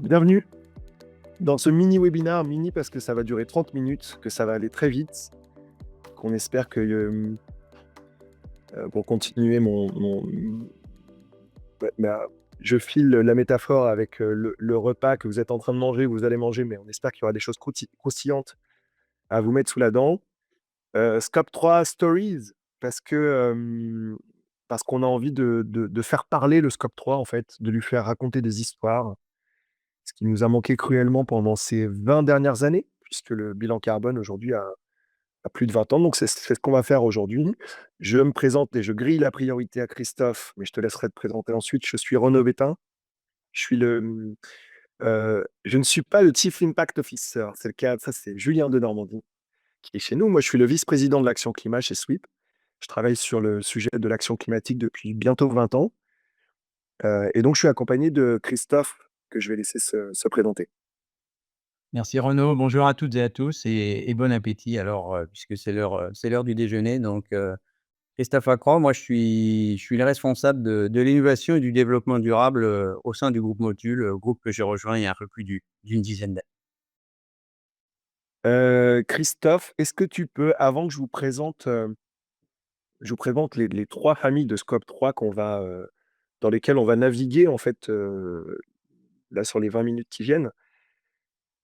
Bienvenue dans ce mini webinaire, mini parce que ça va durer 30 minutes, que ça va aller très vite, qu'on espère que pour continuer je file la métaphore avec le repas que vous êtes en train de manger, vous allez manger, mais on espère qu'il y aura des choses croustillantes à vous mettre sous la dent. Scope 3 Stories, parce que parce qu'on a envie de faire parler le Scope 3 en fait, de lui faire raconter des histoires. Ce qui nous a manqué cruellement pendant ces 20 dernières années, puisque le bilan carbone aujourd'hui a plus de 20 ans. Donc c'est ce qu'on va faire aujourd'hui. Je me présente et je grille la priorité à Christophe, mais je te laisserai te présenter ensuite. Je suis Renaud Bétain. Je suis je ne suis pas le Chief Impact Officer, c'est le cas, ça c'est Julien de Normandie qui est chez nous. Moi, je suis le vice-président de l'action climat chez Sweep. Je travaille sur le sujet de l'action climatique depuis bientôt 20 ans. Et donc je suis accompagné de Christophe, que je vais laisser se présenter. Merci Renaud, bonjour à toutes et à tous et bon appétit alors, puisque c'est l'heure du déjeuner donc Christophe Accro, moi je suis le responsable de l'innovation et du développement durable, au sein du groupe Motul, groupe que j'ai rejoint il y a un peu plus d'une dizaine d'années. Christophe, est-ce que tu peux, avant que je vous présente les 3 familles de Scope 3 dans lesquelles on va naviguer en fait, là sur les 20 minutes qui viennent.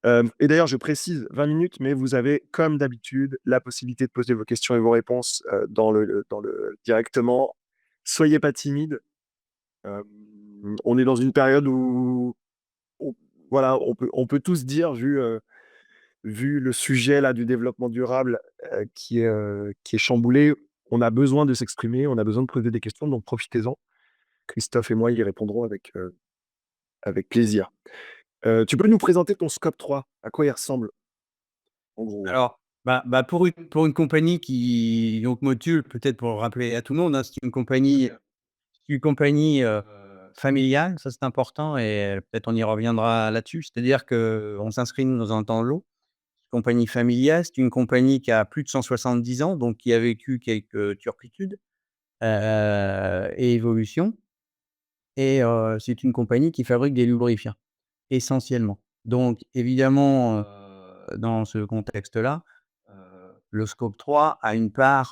Et d'ailleurs je précise 20 minutes, mais vous avez comme d'habitude la possibilité de poser vos questions et vos réponses, dans le directement. Soyez pas timide. Hem, on est dans une période où on voilà, on peut tous dire vu le sujet là du développement durable, qui est chamboulé, on a besoin de s'exprimer, on a besoin de poser des questions, donc profitez-en. Christophe et moi y répondrons avec plaisir. Tu peux nous présenter ton scope 3? À quoi il ressemble, en gros? Alors, pour une compagnie qui donc Motul, peut-être pour rappeler à tout le monde, hein, c'est une compagnie familiale, ça c'est important et peut-être on y reviendra là-dessus. C'est-à-dire qu'on s'inscrit nous dans un temps long. Compagnie familiale, c'est une compagnie qui a plus de 170 ans, donc qui a vécu quelques turpitudes, et évolutions c'est une compagnie qui fabrique des lubrifiants, essentiellement. Donc évidemment, dans ce contexte-là, heu, le scope 3 a une part,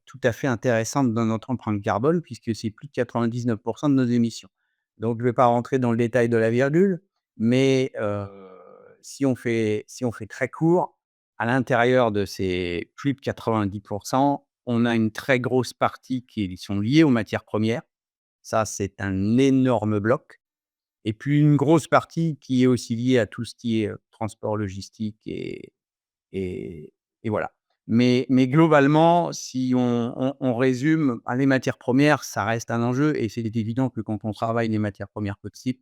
tout à fait intéressante dans notre empreinte carbone puisque c'est plus de 99 de nos émissions. Donc je ne vais pas rentrer dans le détail de la virgule, mais si on fait très court, à l'intérieur de ces plus de 90, on a une très grosse partie qui sont liées aux matières premières. Ça, c'est un énorme bloc et puis une grosse partie qui est aussi liée à tout ce qui est, transport logistique et et voilà. Mais globalement, si on résume, les matières premières, ça reste un enjeu et c'est évident que quand on travaille les matières premières fossiles,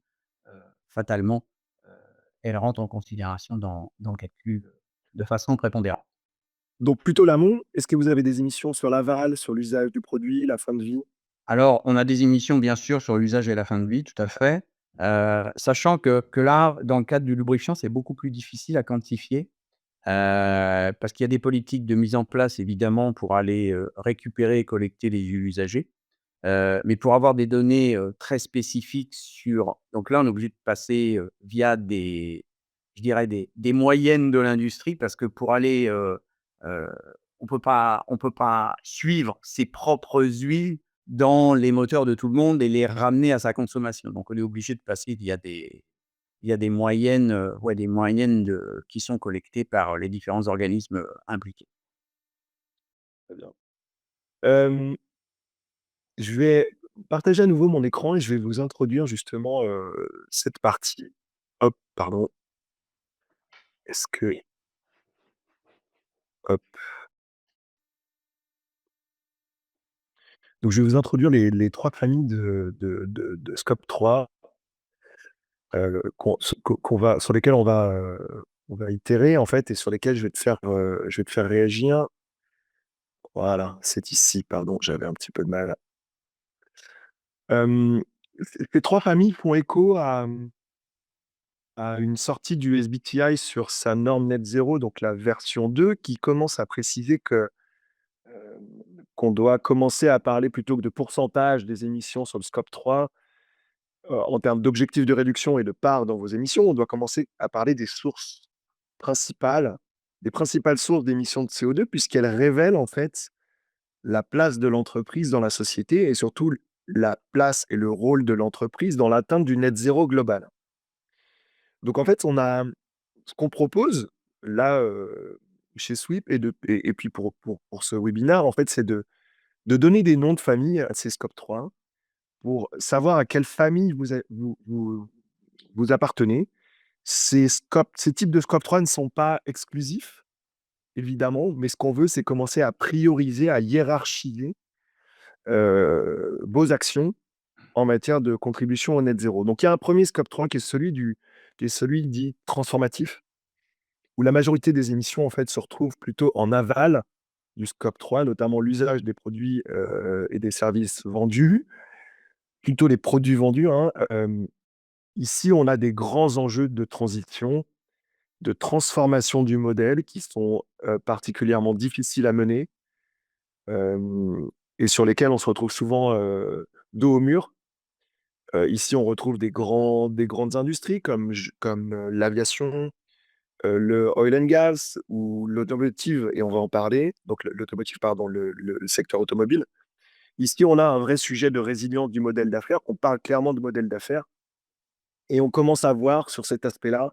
heu, fatalement, heu, elles rentrent en considération dans le calcul, de façon prépondérante. Donc plutôt l'amont, est-ce que vous avez des émissions sur l'aval, sur l'usage du produit, la fin de vie? Alors, on a des émissions bien sûr sur l'usage et la fin de vie, tout à fait, sachant que là, dans le cadre du lubrifiant, c'est beaucoup plus difficile à quantifier, parce qu'il y a des politiques de mise en place évidemment pour aller, récupérer et collecter les huiles usagées, mais pour avoir des données, très spécifiques donc là, on est obligé de passer, via je dirais des moyennes de l'industrie parce que pour aller, heu, on peut pas suivre ses propres huiles dans les moteurs de tout le monde et les ramener à sa consommation. Donc on est obligé de passer via des moyennes, ouais, des moyennes qui sont collectées par les différents organismes, impliqués. Très bien. Hem, je vais partager à nouveau mon écran et je vais vous introduire justement, cette partie. Hop, pardon. Est-ce que hop. Donc je vais vous introduire les 3 familles de scope 3, sur lesquelles on va itérer en fait et sur lesquelles je vais te faire réagir. Voilà, c'est ici, pardon, j'avais un petit peu de mal. Hem, ces 3 familles font écho à une sortie du SBTi sur sa norme net zéro, donc la version 2 qui commence à préciser qu'on doit commencer à parler plutôt que de pourcentage des émissions sur le scope 3, en termes d'objectifs de réduction et de part dans vos émissions, on doit commencer à parler des sources principales, des principales sources d'émissions de CO2 puisqu'elles révèlent en fait la place de l'entreprise dans la société et surtout la place et le rôle de l'entreprise dans l'atteinte du net zéro global. Donc en fait, on a ce qu'on propose là, chez Sweep et puis pour ce webinaire, en fait, c'est de donner des noms de famille à ces Scope 3 pour savoir à quelle famille vous appartenez. Ces types de Scope 3 ne sont pas exclusifs, évidemment, mais ce qu'on veut, c'est commencer à prioriser, à hiérarchiser, vos actions en matière de contribution au net zéro. Donc il y a un premier Scope 3 qui est celui dit transformatif, où la majorité des émissions, en fait, se retrouvent plutôt en aval du Scope 3, notamment l'usage des produits, et des services vendus, plutôt les produits vendus, hein. Ici, on a des grands enjeux de transition, de transformation du modèle qui sont, particulièrement difficiles à mener, hem et sur lesquels on se retrouve souvent, dos au mur. Ici, on retrouve des grandes industries comme, l'aviation, le oil and gas ou l'automotive et on va en parler, donc l'automotive, pardon, le secteur automobile. Ici, on a un vrai sujet de résilience du modèle d'affaires. On parle clairement de modèle d'affaires et on commence à voir sur cet aspect-là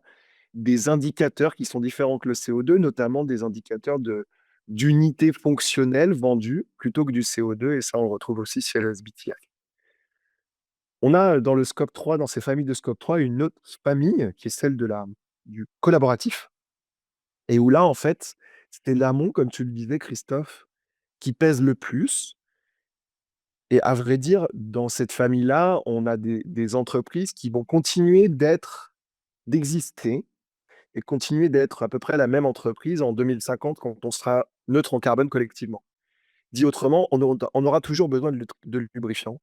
des indicateurs qui sont différents que le CO2, notamment des indicateurs d'unités fonctionnelles vendues plutôt que du CO2 et ça, on le retrouve aussi chez le SBTi. On a, dans le scope 3, dans ces familles de scope 3, une autre famille qui est celle du collaboratif et où là, en fait, c'est l'amont, comme tu le disais, Christophe, qui pèse le plus et à vrai dire, dans cette famille-là, on a des entreprises qui vont continuer d'exister et continuer d'être à peu près la même entreprise en 2050 quand on sera neutre en carbone collectivement. Dit autrement, on aura toujours besoin de lubrifiants.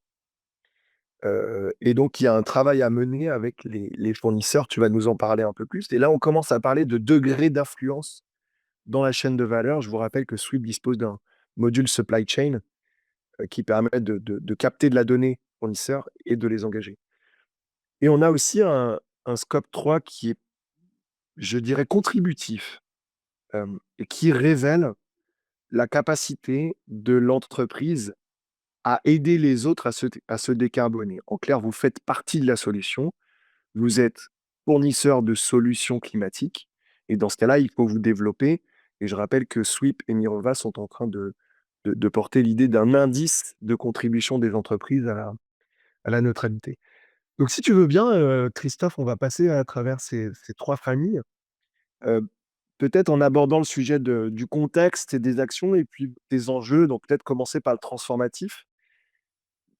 Et donc il y a un travail à mener avec les fournisseurs, tu vas nous en parler un peu plus. Et là, on commence à parler de degrés d'influence dans la chaîne de valeur. Je vous rappelle que Sweep dispose d'un module supply chain, qui permet de capter de la donnée fournisseurs et de les engager. Et on a aussi un scope 3 qui est, je dirais, contributif, et qui révèle la capacité de l'entreprise à aider les autres à se décarboner. En clair, vous faites partie de la solution. Vous êtes fournisseur de solutions climatiques et dans ce cas-là, il faut vous développer et je rappelle que Sweep et Mirova sont en train de porter l'idée d'un indice de contribution des entreprises à la neutralité. Donc si tu veux bien, Christophe, on va passer à travers ces 3 familles, heu, peut-être en abordant le sujet du contexte et des actions et puis des enjeux, donc peut-être commencer par le transformatif.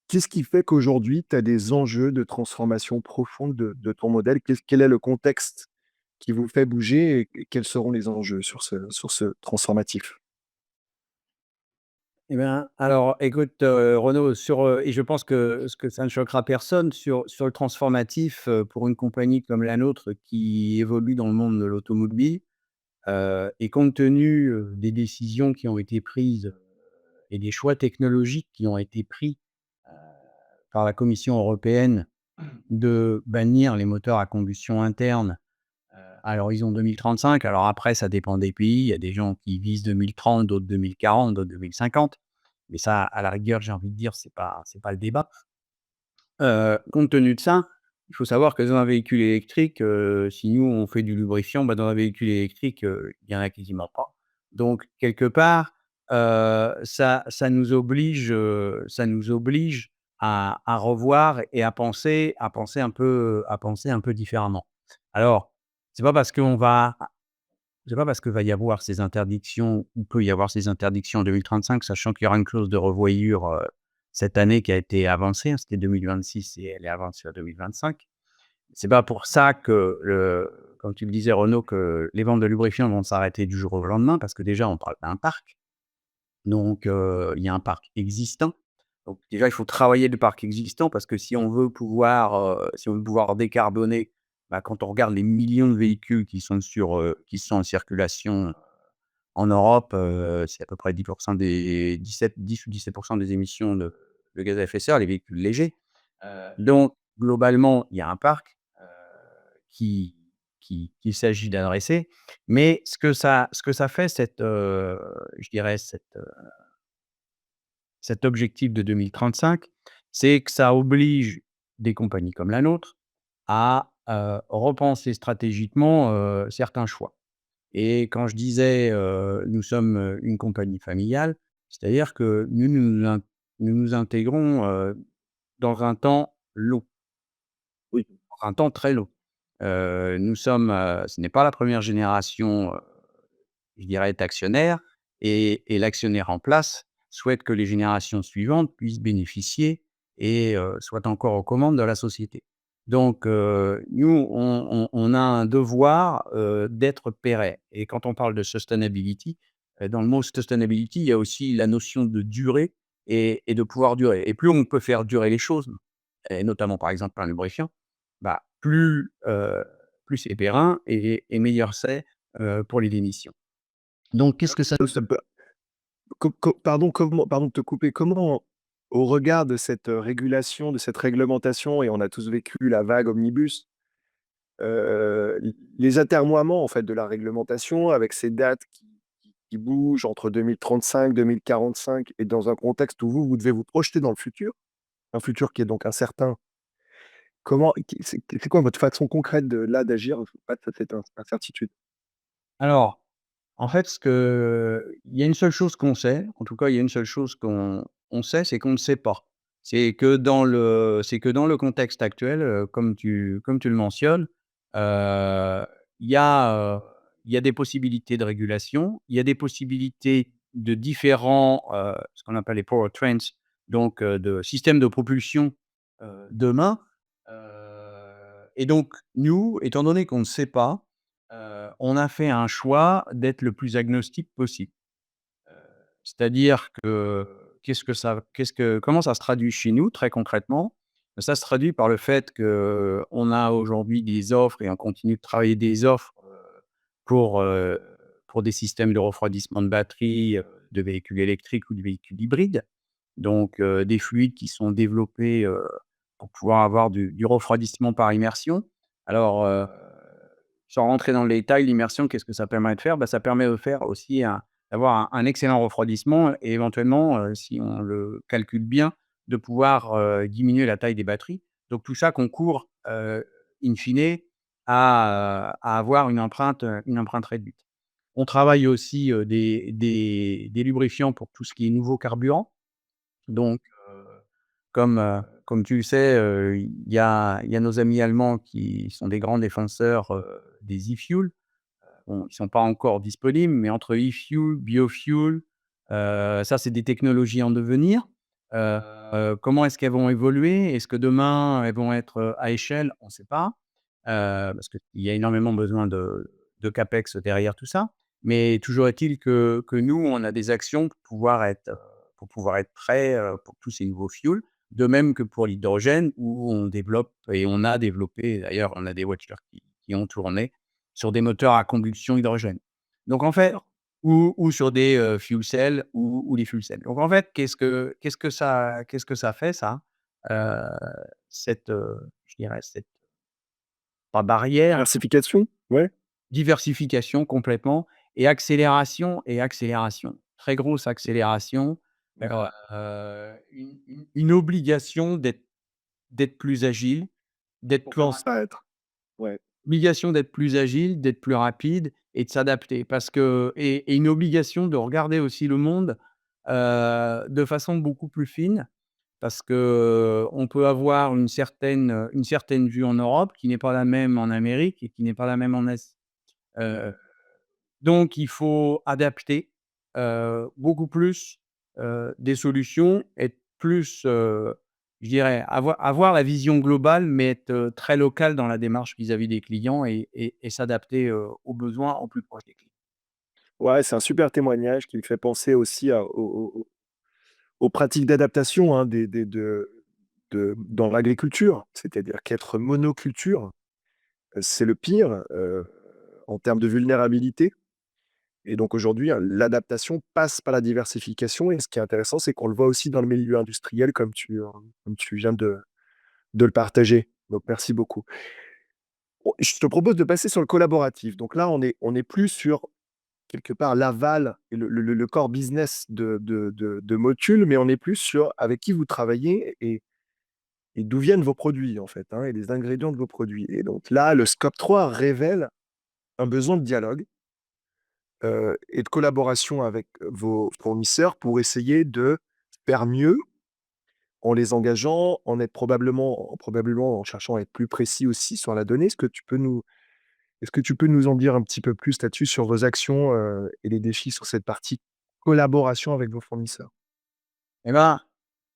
Qu'est-ce qui fait qu'aujourd'hui, tu as des enjeux de transformation profonde de ton modèle? Quel est le contexte qui vous fait bouger et quels seront les enjeux sur ce transformatif? Eh bien, alors écoute, Renaud, et je pense que ça ne choquera personne sur le transformatif, pour une compagnie comme la nôtre qui évolue dans le monde de l'automobile, et compte tenu, des décisions qui ont été prises, et des choix technologiques qui ont été pris, heu, par la Commission européenne de bannir les moteurs à combustion interne, à l'horizon 2035. Alors après, ça dépend des pays. Il y a des gens qui visent 2030, d'autres 2040, d'autres 2050. Mais ça, à la rigueur, j'ai envie de dire, c'est pas le débat. Compte tenu de ça, il faut savoir que dans un véhicule électrique, si nous on fait du lubrifiant, bah, dans un véhicule électrique, il y en a quasiment pas. Donc quelque part, ça nous oblige à revoir et à penser un peu différemment. Alors, c'est pas parce qu'on va c'est pas parce qu'il va y avoir ces interdictions ou peut y avoir ces interdictions en 2035, sachant qu'il y aura une clause de revoyure, cette année qui a été avancée, hein, c'était 2026 et elle est avancée à 2025. C'est pas pour ça que comme tu le disais Renaud, que les ventes de lubrifiants vont s'arrêter du jour au lendemain, parce que déjà on parle d'un parc. Donc, il y a un parc existant. Donc déjà, il faut travailler le parc existant parce que si on veut pouvoir décarboner, bah, quand on regarde les millions de véhicules qui sont en circulation en Europe, c'est à peu près 10 ou 17 des émissions de gaz à effet de serre, les véhicules légers. Donc globalement, il y a un parc, qui qu'il s'agit d'adresser. Mais ce que ça fait je dirais cet objectif de 2035, c'est que ça oblige des compagnies comme la nôtre à, repenser stratégiquement, certains choix. Et quand je disais, nous sommes, une compagnie familiale, c'est-à-dire que nous nous intégrons, dans un temps long, Oui. dans un temps très long. Ce n'est pas la première génération, je dirais, d'actionnaires, et l'actionnaire en place souhaite que les générations suivantes puissent bénéficier et soient encore aux commandes de la société. Donc nous, on a un devoir, d'être pérenne, et quand on parle de sustainability, dans le mot sustainability, il y a aussi la notion de durée et de pouvoir durer, et plus on peut faire durer les choses, et notamment, par exemple, un lubrifiant, bah, plus c'est périn et meilleur c'est, pour les démissions. Donc qu'est-ce que ça Ça peut pardon de te couper, comment, au regard de cette, régulation, de cette réglementation, et on a tous vécu la vague omnibus, les atermoiements en fait de la réglementation avec ces dates qui bougent entre 2035, 2045, et dans un contexte où vous devez vous projeter dans le futur, un futur qui est donc incertain. Comment qui c'est quoi votre façon concrète d'agir face à cette incertitude? Alors, en fait, il y a une seule chose qu'on sait, en tout cas, il y a une seule chose qu'on sait, c'est qu'on ne sait pas. C'est que dans le contexte actuel, comme tu le mentionnes, heu, il y a, il y a des possibilités de régulation, il y a des possibilités de différents, ce qu'on appelle les powertrains, donc de systèmes de propulsion, demain, et donc nous, étant donné qu'on ne sait pas, on a fait un choix d'être le plus agnostique possible. Heu, C'est-à-dire que, comment ça se traduit chez nous très concrètement? Ça se traduit par le fait qu'on a aujourd'hui des offres, et on continue de travailler des offres, pour des systèmes de refroidissement de batteries, de véhicules électriques ou de véhicules hybrides. Donc des fluides qui sont développés, pour pouvoir avoir du refroidissement par immersion. Alors, sans rentrer dans le détail, l'immersion, qu'est-ce que ça permet de faire? Bah, ça permet de faire aussi d'avoir un excellent refroidissement, et éventuellement, si on le calcule bien, de pouvoir, diminuer la taille des batteries. Donc tout ça concourt, in fine, à avoir une empreinte réduite. On travaille aussi, des lubrifiants pour tout ce qui est nouveau carburant. Donc, comme tu le sais, il y a nos amis allemands qui sont des grands défenseurs, des e-fuels. Bon, ils sont pas encore disponibles, mais entre e-fuel, biofuel, ça, c'est des technologies en devenir. Comment est-ce qu'elles vont évoluer? Est-ce que demain, elles vont être, à échelle? On ne sait pas, parce qu'il y a énormément besoin de CAPEX derrière tout ça. Mais toujours est-il que nous, on a des actions pour pouvoir être prêts, pour tous ces nouveaux fuels. De même que pour l'hydrogène, où on développe et on a développé, d'ailleurs, on a des voitures qui ont tourné sur des moteurs à combustion hydrogène. Donc en fait, ou sur des, fuel cells, ou des fuel cells. Donc en fait, qu'est-ce que ça fait ça? Heu, je dirais cette, pas barrière, Diversification? Ouais. diversification complètement, et accélération. Très grosse accélération, D'accord. une obligation d'être plus agile, d'être plus Comment rapide. ça être? Ouais. Obligation d'être plus agile, d'être plus rapide et de s'adapter, parce que, et une obligation de regarder aussi le monde, de façon beaucoup plus fine, parce qu'on peut avoir une certaine vue en Europe qui n'est pas la même en Amérique et qui n'est pas la même en Asie. Heu donc il faut adapter, beaucoup plus, des solutions, être plus, je dirais, avoir la vision globale, mais être, très local dans la démarche vis-à-vis des clients, et s'adapter, aux besoins au plus proche des clients. Ouais, c'est un super témoignage qui me fait penser aussi aux pratiques d'adaptation, hein, dans l'agriculture. C'est-à-dire qu'être monoculture, c'est le pire, en termes de vulnérabilité, et donc aujourd'hui, l'adaptation passe par la diversification, et ce qui est intéressant, c'est qu'on le voit aussi dans le milieu industriel comme tu viens de le partager. Donc merci beaucoup. Je te propose de passer sur le collaboratif. Donc là, on est plus sur quelque part l'aval et le core business de Motul, mais on est plus sur avec qui vous travaillez et d'où viennent vos produits en fait, hein, et les ingrédients de vos produits. Et donc là, le scope 3 révèle un besoin de dialogue, et de collaboration avec vos fournisseurs pour essayer de faire mieux en les engageant, probablement en cherchant à être plus précis aussi sur la donnée. Est-ce que tu peux nous en dire un petit peu plus là-dessus sur vos actions, et les défis sur cette partie collaboration avec vos fournisseurs? Eh ben,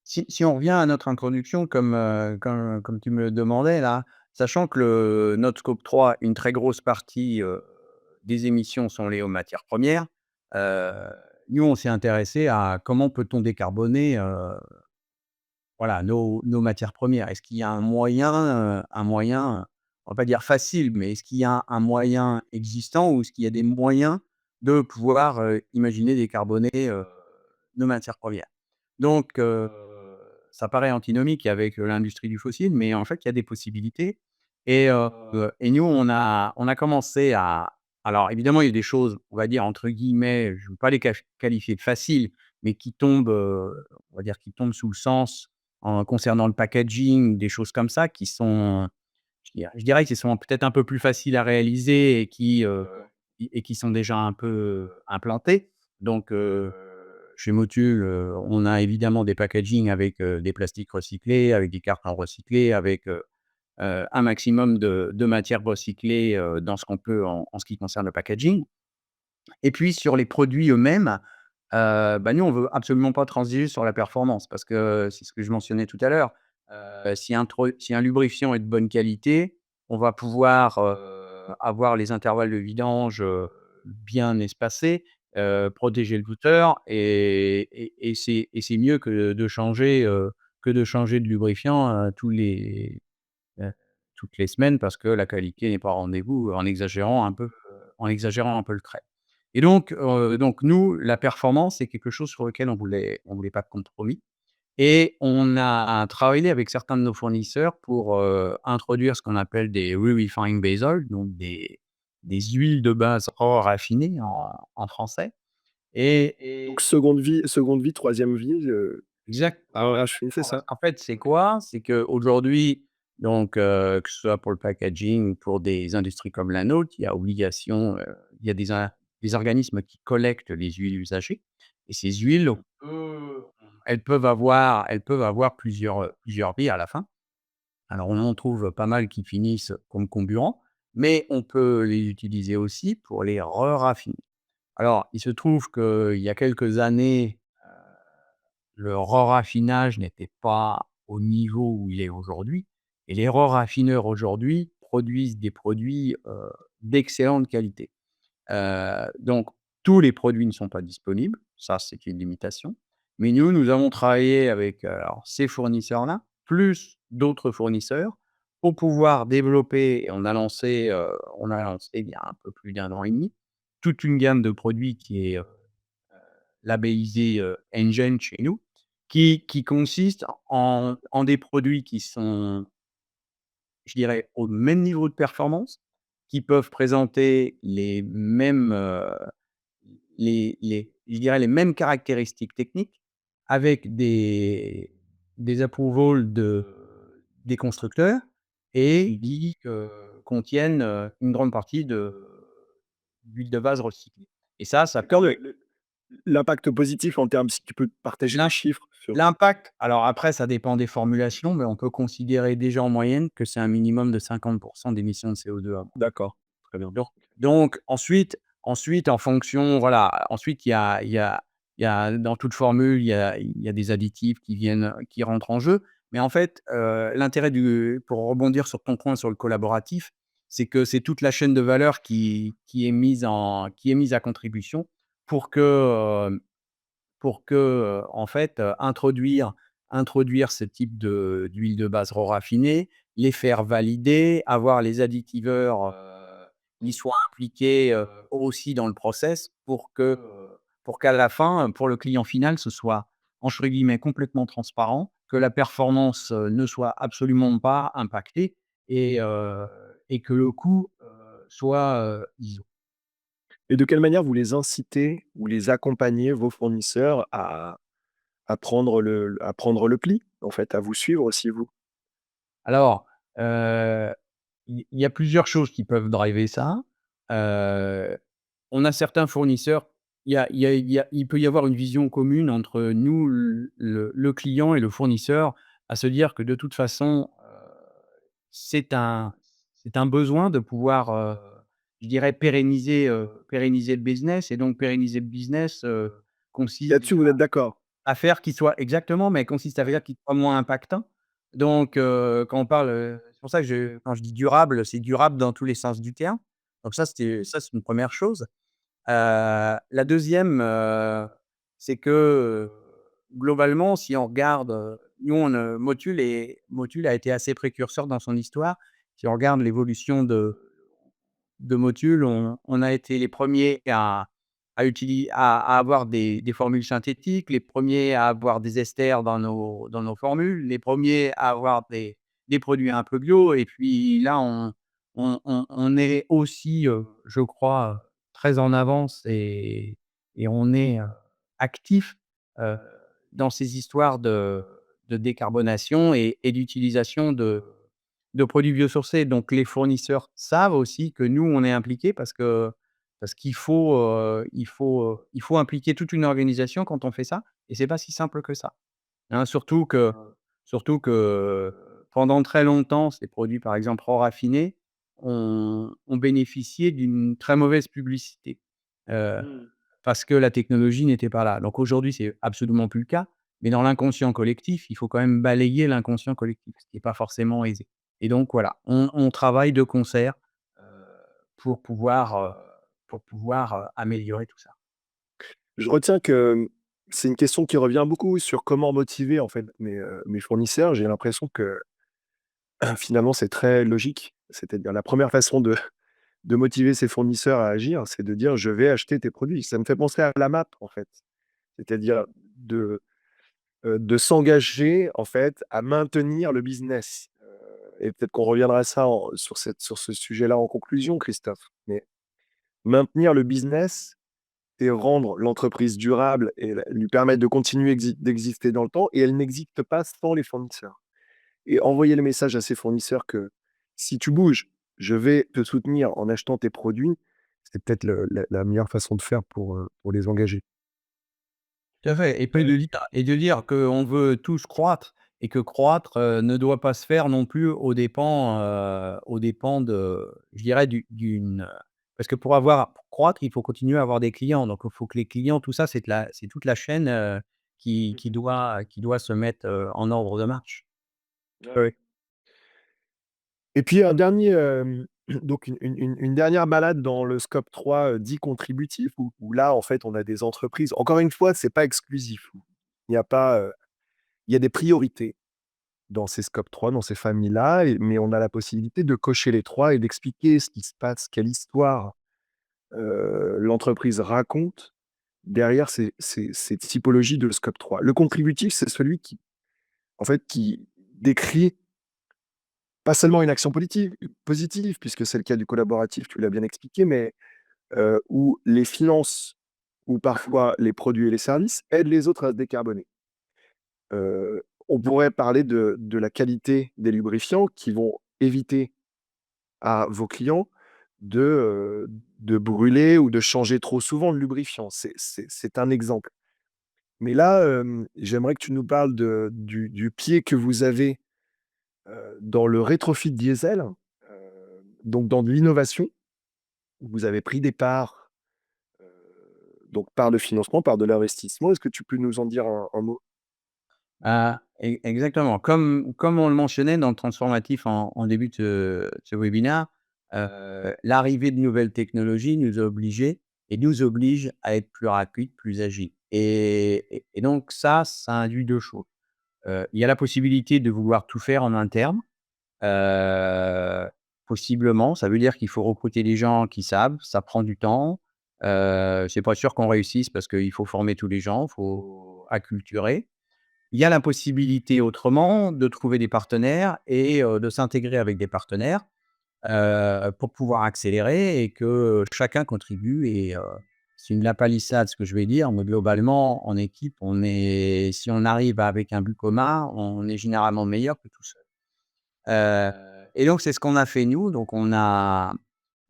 si on revient à notre introduction comme tu me le demandais là, sachant que notre scope 3, une très grosse partie, des émissions sont liées aux matières premières, heu, nous on s'est intéressé à comment peut-on décarboner, voilà, nos matières premières. Est-ce qu'il y a un moyen, on va pas dire facile, mais est-ce qu'il y a un moyen existant ou est-ce qu'il y a des moyens de pouvoir, imaginer décarboner, nos matières premières? Donc ça paraît antinomique avec l'industrie du fossile, mais en fait, il y a des possibilités et nous, on a commencé à alors évidemment, il y a des choses, on va dire entre guillemets, je ne veux pas les qualifier de «faciles», mais qui tombent, on va dire qui tombent sous le sens en concernant le packaging, des choses comme ça qui sont, je dirais qu'ils sont peut-être un peu plus faciles à réaliser et qui sont déjà un peu implantés. Donc, chez Motul, on a évidemment des packaging avec, des plastiques recyclés, avec des cartons recyclés, avec, un maximum de matières recyclées, dans ce qu'on peut en ce qui concerne le packaging. Et puis sur les produits eux-mêmes, bah, nous, on veut absolument pas transiger sur la performance parce que c'est ce que je mentionnais tout à l'heure. Si un lubrifiant est de bonne qualité, on va pouvoir, avoir les intervalles de vidange, bien espacés, protéger le douteur et c'est mieux que de changer de lubrifiant, heu, toutes les semaines parce que la qualité n'est pas au rendez-vous, en exagérant un peu le trait. Et donc nous, la performance, c'est quelque chose sur lequel on voulait pas de compromis et on a travaillé avec certains de nos fournisseurs pour, introduire ce qu'on appelle des re-refined base oil, donc des huiles de base raffinées en français Donc et seconde vie, troisième vie, exact. raffinée, c'est En ça? en fait, c'est quoi? C'est qu'aujourd'hui, donc que ce soit pour le packaging ou pour des industries comme la nôtre, il y a obligation, il y a des organismes qui collectent les huiles usagées et ces huiles, elles peuvent avoir plusieurs vies à la fin. Alors on en trouve pas mal qui finissent comme comburants, mais on peut les utiliser aussi pour les re-raffiner. Alors, il se trouve qu'il y a quelques années, le re-raffinage n'était pas au niveau où il est aujourd'hui et les re-raffineurs aujourd'hui produisent des produits, d'excellente qualité. Donc tous les produits ne sont pas disponibles, ça c'est une limitation. Mais nous, nous avons travaillé avec, alors ces fournisseurs-là, plus d'autres fournisseurs pour pouvoir développer et on a lancé il y a un peu plus d'un an et demi, toute une gamme de produits qui est, labellisée, Engen chez nous, qui consiste en des produits qui sont, je dirais, au même niveau de performance, qui peuvent présenter les mêmes caractéristiques techniques avec des approvals des constructeurs et qui, contiennent, une grande partie d'huile de base recyclée et ça D'accord, permet l'impact positif en termes, si tu peux partager des l'im chiffres sur. l'impact, alors après ça dépend des formulations, mais on peut considérer déjà en moyenne que c'est un minimum de 50 d'émissions de CO2 à D'accord, très bien. donc ensuite en fonction voilà, ensuite il y a dans toute formule, il y a des additifs qui rentrent en jeu. Mais en fait, l'intérêt pour rebondir sur ton point sur le collaboratif, c'est que c'est toute la chaîne de valeur qui est mise à contribution pour que, en fait, introduire ce type d'huile de base raffinée, les faire valider, avoir les additiveurs, qui soient impliqués, aussi dans le process pour qu'à la fin, pour le client final, ce soit entre guillemets «complètement transparent» que la performance, ne soit absolument pas impactée et que le coût, soit, ISO. Et de quelle manière vous les incitez ou les accompagnez, vos fournisseurs, à prendre le pli, en fait, à vous suivre aussi vous? Alors, heu, il y a plusieurs choses qui peuvent driver ça. Heu, on a certains fournisseurs, il peut y avoir une vision commune entre nous, le client et le fournisseur, à se dire que de toute façon, c'est un c'est un besoin de pouvoir, je dirais pérenniser le business et donc pérenniser le business, consiste Là-dessus, vous êtes d'accord? à faire qu'il soit exactement, mais consiste à faire qu'il soit moins impactant. Donc, quand on parle, c'est pour ça que quand je dis durable, c'est durable dans tous les sens du terme. Donc ça, c'est une première chose. La deuxième, c'est que, globalement, si on regarde, nous Motul a été assez précurseur dans son histoire. Si on regarde l'évolution de Motul, on a été les premiers à avoir des formules synthétiques, les premiers à avoir des esters dans nos formules, les premiers à avoir des produits un peu bio et puis là, on est aussi, je crois, très en avance et on est, actif, heu, dans ces histoires de décarbonation et d'utilisation de produits biosourcés. Donc les fournisseurs savent aussi que nous, on est impliqués parce qu'il faut impliquer toute une organisation quand on fait ça et c'est pas si simple que ça, hein. Surtout que pendant très longtemps, ces produits, par exemple, raffinés, ont bénéficié d'une très mauvaise publicité, heu, Mmh. parce que la technologie n'était pas là. Donc aujourd'hui, c'est absolument plus le cas, mais dans l'inconscient collectif, il faut quand même balayer l'inconscient collectif, ce qui est pas forcément aisé et donc voilà, on travaille de concert, heu, pour pouvoir, heu, améliorer tout ça. Je retiens que, c'est une question qui revient beaucoup sur comment motiver, en fait, mes fournisseurs. J'ai l'impression que, finalement, c'est très logique. C'est-à-dire la première façon de motiver ses fournisseurs à agir, c'est de dire: «Je vais acheter tes produits». Ça me fait penser à la MAP, en fait. C'est-à-dire de s'engager, en fait, à maintenir le business. Et peut-être qu'on reviendra à ça sur ce sujet-là en conclusion, Christophe. Mais maintenir le business et rendre l'entreprise durable et lui permettre de continuer d'exister dans le temps et elle n'existe pas sans les fournisseurs. Et envoyer le message à ses fournisseurs que si tu bouges, je vais te soutenir en achetant tes produits, c'est peut-être la meilleure façon de faire pour les engager. Tout à fait et puis de dire qu'on veut tous croître et que croître, ne doit pas se faire non plus aux dépens de je dirais parce que pour croître, il faut continuer à avoir des clients. Donc il faut que les clients, tout ça, c'est toute la chaîne, qui doit se mettre, en ordre de marche. Ouais, ouais. Et puis un dernier, donc une dernière balade dans le scope 3, dit contributif où là, en fait, on a des entreprises encore une fois, c'est pas exclusif. Il y a pas, il y a des priorités dans ces scope 3, dans ces familles-là mais on a la possibilité de cocher les 3 et d'expliquer ce qui se passe, quelle histoire, l'entreprise raconte derrière ces typologies de scope 3. Le contributif, c'est celui qui, en fait, qui décrit pas seulement une action positive, puisque c'est le cas du collaboratif, tu l'as bien expliqué, mais où les finances ou parfois les produits et les services aident les autres à se décarboner. On pourrait parler de la qualité des lubrifiants qui vont éviter à vos clients de brûler ou de changer trop souvent le lubrifiant. C'est un exemple. Mais là, j'aimerais que tu nous parles du pied que vous avez, dans le rétrofit diesel, donc dans de l'innovation. Vous avez pris des parts, donc part de financement, part de l'investissement. Est-ce que tu peux nous en dire un mot? Ah, exactement. Comme on le mentionnait dans le transformatif en début de ce webinaire, l'arrivée de nouvelles technologies nous oblige à être plus rapide, plus agile et donc ça induit 2 choses. Il y a la possibilité de vouloir tout faire en interne, heu, possiblement. Ça veut dire qu'il faut recruter des gens qui savent, ça prend du temps. C'est pas sûr qu'on réussisse parce qu'il faut former tous les gens, il faut acculturer. il y a la possibilité autrement de trouver des partenaires et de s'intégrer avec des partenaires, pour pouvoir accélérer et que chacun contribue et c'est une lapalissade ce que je vais dire, mais globalement en équipe, si on arrive avec un but commun, on est généralement meilleur que tout seul. Heu et donc c'est ce qu'on a fait nous, donc on a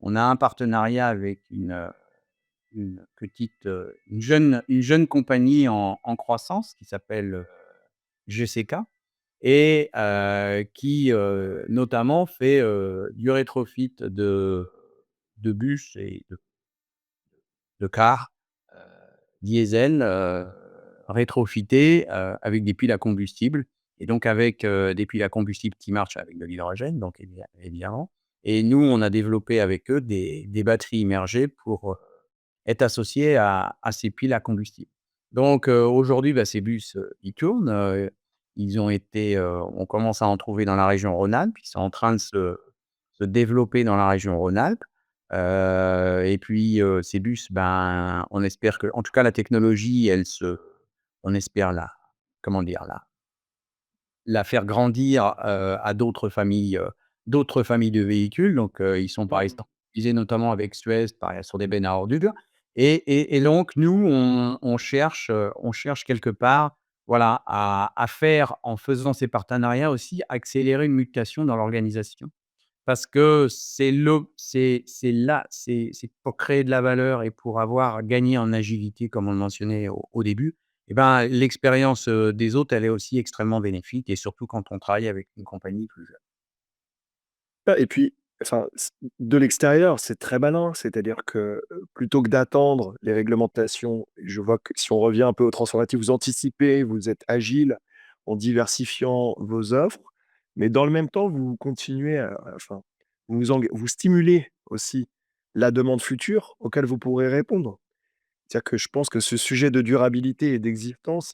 un partenariat avec une petite, une jeune compagnie en croissance qui s'appelle, GCK et qui, notamment fait, du rétrofit de bus et de cars, heu, diesel, rétrofités, avec des piles à combustible et donc avec, des piles à combustible qui marchent avec de l'hydrogène, donc évidemment et nous, on a développé avec eux des batteries immergées pour, être associées à ces piles à combustible. Donc aujourd'hui, bah, ces bus, ils tournent, on commence à en trouver dans la région Rhône-Alpes. Ils sont en train de se développer dans la région Rhône-Alpes. Et puis, ces bus, ben, on espère que en tout cas la technologie, on espère comment dire? La faire grandir, à d'autres familles de véhicules. Donc, ils sont par exemple utilisés notamment avec Suez sur des bennes à ordures et donc nous, on cherche quelque part, voilà, à faire en faisant ces partenariats aussi, accélérer une mutation dans l'organisation. Parce que c'est là, c'est pour créer de la valeur et pour avoir gagné en agilité, comme on le mentionnait au début, et ben, l'expérience, des autres, elle est aussi extrêmement bénéfique et surtout quand on travaille avec une compagnie plus jeune. Ah, et puis, enfin, de l'extérieur, c'est très malin. C'est-à-dire que, plutôt que d'attendre les réglementations, je vois que si on revient un peu aux transformatifs, vous anticipez, vous êtes agile en diversifiant vos offres, mais dans le même temps, vous continuez enfin, vous stimulez aussi la demande future auquel vous pourrez répondre. C'est-à-dire que je pense que ce sujet de durabilité et d'existence,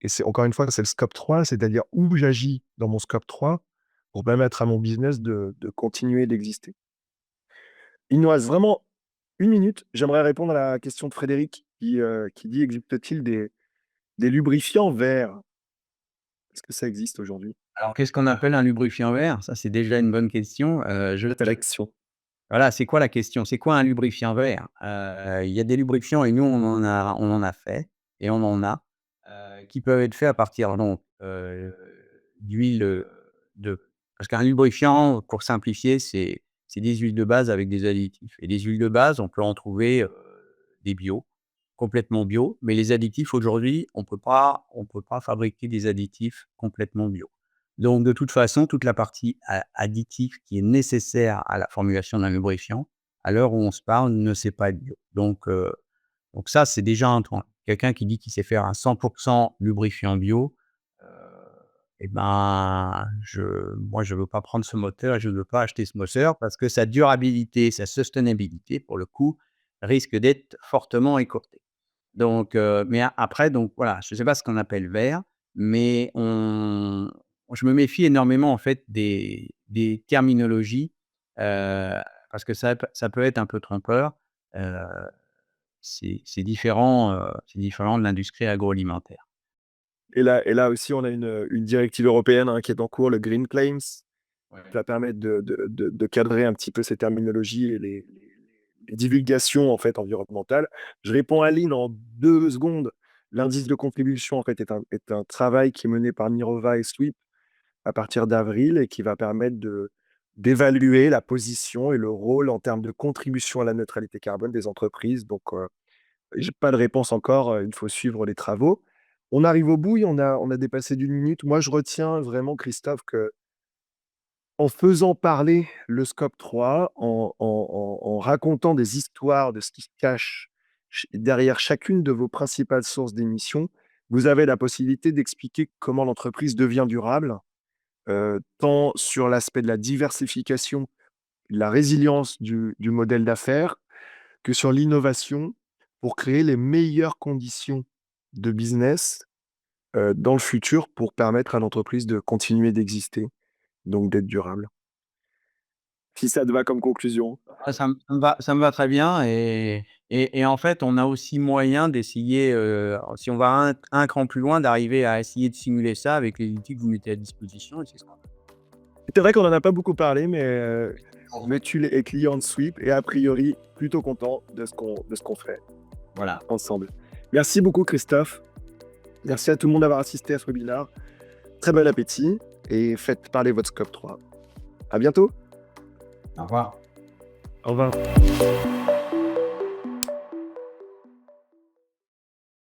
et c'est encore une fois, c'est le scope 3, c'est-à-dire où j'agis dans mon scope 3 pour permettre à mon business de continuer d'exister. Il nous reste vraiment 1 minute. J'aimerais répondre à la question de Frédéric qui dit: «Existe-t-il des lubrifiants verts?» Est-ce que ça existe aujourd'hui? Alors qu'est-ce qu'on appelle un lubrifiant vert? Ça, c'est déjà une bonne question. Réaction. Voilà, c'est quoi la question? C'est quoi un lubrifiant vert? Il y a des lubrifiants et nous on en a fait et on en a, qui peuvent être faits à partir donc, d'huile, de parce qu'un lubrifiant, pour simplifier, c'est des huiles de base avec des additifs et les huiles de base, on peut en trouver, des bio, complètement bio, mais les additifs aujourd'hui, on peut pas fabriquer des additifs complètement bio. Donc de toute façon, toute la partie additif qui est nécessaire à la formulation d'un lubrifiant, à l'heure où on se parle, ne sait pas être bio. Donc ça, c'est déjà un point. Quelqu'un qui dit qu'il sait faire un 100 lubrifiant bio, heu et ben, moi, je veux pas prendre ce moteur et je ne veux pas acheter ce moteur parce que sa durabilité, sa sustainability, pour le coup, risque d'être fortement écourtée. Donc mais après donc voilà, je ne sais pas ce qu'on appelle vert, mais je me méfie énormément en fait des terminologies, heu, parce que ça peut être un peu trompeur. Heu, c'est différent de l'industrie agroalimentaire. Et là aussi, on a une directive européenne, hein, qui est en cours, le Green Claims, qui Ouais. va permettre de cadrer un petit peu ces terminologies et les divulgations, en fait, environnementales. Je réponds à Aline en 2 secondes. L'indice de contribution, en fait, est un travail qui est mené par Mirova et Sweep à partir d'avril et qui va permettre d'évaluer la position et le rôle en termes de contribution à la neutralité carbone des entreprises. Donc, j'ai pas de réponse encore, il faut suivre les travaux. On arrive au bout et on a dépassé d'1 minute. Moi, je retiens vraiment, Christophe, que en faisant parler le scope 3, en racontant des histoires de ce qui se cache derrière chacune de vos principales sources d'émissions, vous avez la possibilité d'expliquer comment l'entreprise devient durable, tant sur l'aspect de la diversification, de la résilience du modèle d'affaires, que sur l'innovation pour créer les meilleures conditions de business, dans le futur pour permettre à l'entreprise de continuer d'exister, donc d'être durable. Si ça te va comme conclusion. Ah, ça me va très bien et en fait, on a aussi moyen d'essayer, si on va un cran plus loin, d'arriver à essayer de simuler ça avec les outils que vous mettez à disposition et c'est ça. C'est vrai qu'on en a pas beaucoup parlé, mais tu es client de Sweep et a priori plutôt content de ce qu'on fait Voilà. ensemble. Merci beaucoup Christophe. Merci à tout le monde d'avoir assisté à ce webinaire. Très bon appétit et faites parler votre Scope 3. À bientôt. Au revoir. Au revoir.